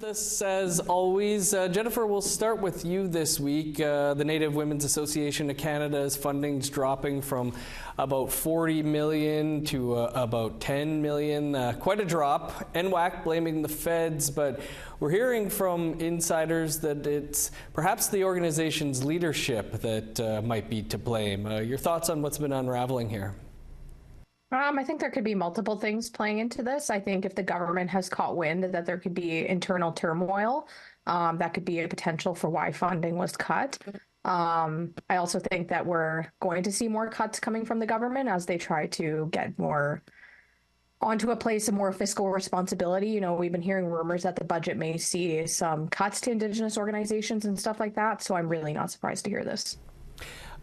us as always. Jennifer, we'll start with you this week. The Native Women's Association of Canada's funding's dropping from about 40 million to about 10 million. Quite a drop. NWAC blaming the feds, but we're hearing from insiders that it's perhaps the organization's leadership that might be to blame. Your thoughts on what's been unraveling here? I think there could be multiple things playing into this. I think if the government has caught wind that there could be internal turmoil, that could be a potential for why funding was cut. I also think that we're going to see more cuts coming from the government as they try to get more onto a place of more fiscal responsibility. You know, we've been hearing rumors that the budget may see some cuts to Indigenous organizations and stuff like that. So I'm really not surprised to hear this.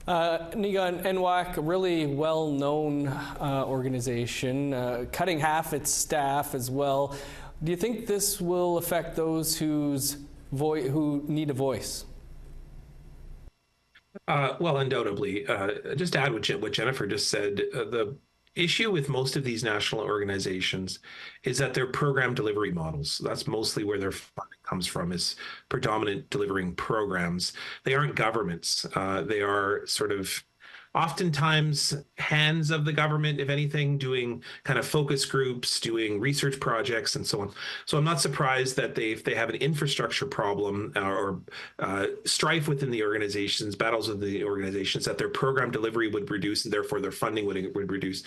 Niga, NWAC, a really well-known organization, cutting half its staff as well. Do you think this will affect those who need a voice? Well, undoubtedly. Just to add what Jennifer just said, the issue with most of these national organizations is that they're program delivery models. That's mostly where their funding comes from, is predominant delivering programs. They aren't governments. They are sort of oftentimes hands of the government, if anything, doing kind of focus groups, doing research projects, and so on. So I'm not surprised that if they have an infrastructure problem or strife within the organizations, battles with the organizations, that their program delivery would reduce and therefore their funding would reduce.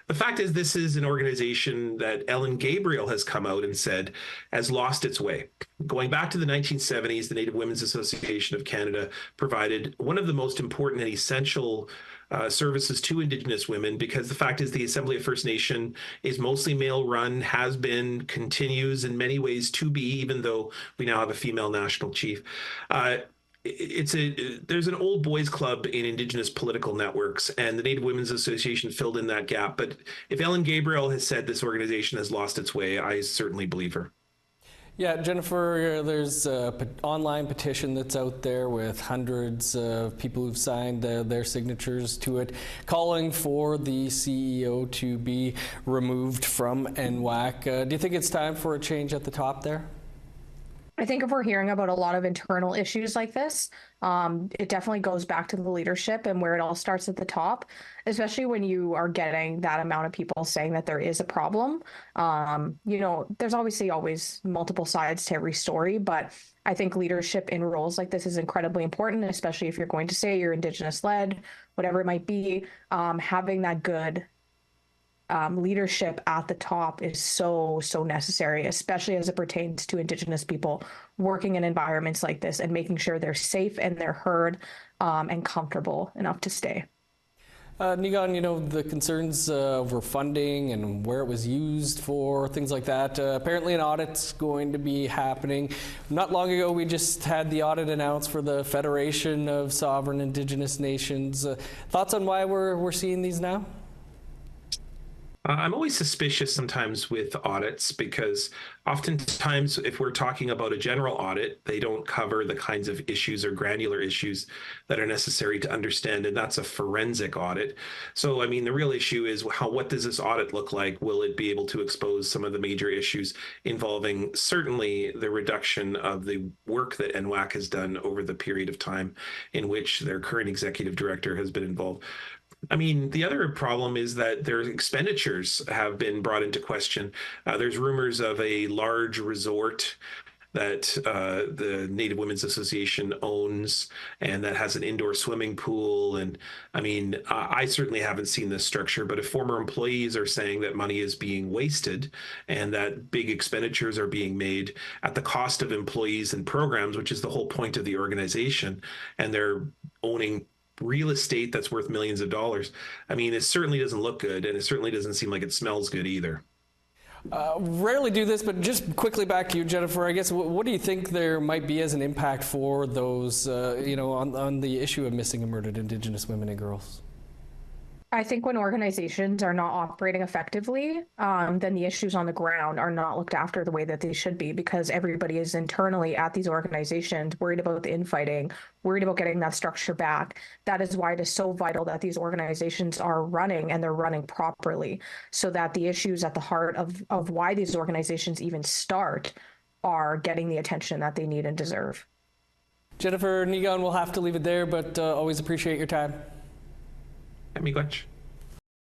The fact is, this is an organization that Ellen Gabriel has come out and said has lost its way. Going back to the 1970s, the Native Women's Association of Canada provided one of the most important and essential services to Indigenous women, because the fact is the Assembly of First Nation is mostly male-run, has been, continues in many ways to be, even though we now have a female national chief. There's an old boys club in Indigenous political networks, and the Native Women's Association filled in that gap. But if Ellen Gabriel has said this organization has lost its way, I certainly believe her. Yeah, Jennifer, there's an online petition that's out there with hundreds of people who've signed their signatures to it, calling for the CEO to be removed from NWAC. Do you think it's time for a change at the top there? I think if we're hearing about a lot of internal issues like this, it definitely goes back to the leadership and where it all starts at the top, especially when you are getting that amount of people saying that there is a problem. You know, there's obviously always multiple sides to every story, but I think leadership in roles like this is incredibly important, especially if you're going to say you're Indigenous led, whatever it might be. Having that good leadership at the top is so necessary, especially as it pertains to Indigenous people working in environments like this and making sure they're safe and they're heard and comfortable enough to stay. Nigan, you know, the concerns over funding and where it was used for, things like that. Apparently an audit's going to be happening. Not long ago, we just had the audit announced for the Federation of Sovereign Indigenous Nations. Thoughts on why we're seeing these now? I'm always suspicious sometimes with audits, because oftentimes if we're talking about a general audit, they don't cover the kinds of issues or granular issues that are necessary to understand, and that's a forensic audit. So, I mean, the real issue is what does this audit look like? Will it be able to expose some of the major issues involving certainly the reduction of the work that NWAC has done over the period of time in which their current executive director has been involved? I mean, the other problem is that their expenditures have been brought into question. There's rumors of a large resort that the Native Women's Association owns and that has an indoor swimming pool. And I mean, I certainly haven't seen this structure, but if former employees are saying that money is being wasted and that big expenditures are being made at the cost of employees and programs, which is the whole point of the organization, and they're owning real estate that's worth millions of dollars. I mean, it certainly doesn't look good, and it certainly doesn't seem like it smells good either. Rarely do this, but just quickly back to you, Jennifer. I guess what do you think there might be as an impact for those, you know, on the issue of missing and murdered Indigenous women and girls? I think when organizations are not operating effectively, then the issues on the ground are not looked after the way that they should be, because everybody is internally at these organizations worried about the infighting, worried about getting that structure back. That is why it is so vital that these organizations are running, and they're running properly, so that the issues at the heart of why these organizations even start are getting the attention that they need and deserve. Jennifer Negon, we'll have to leave it there, but always appreciate your time. Miigwech.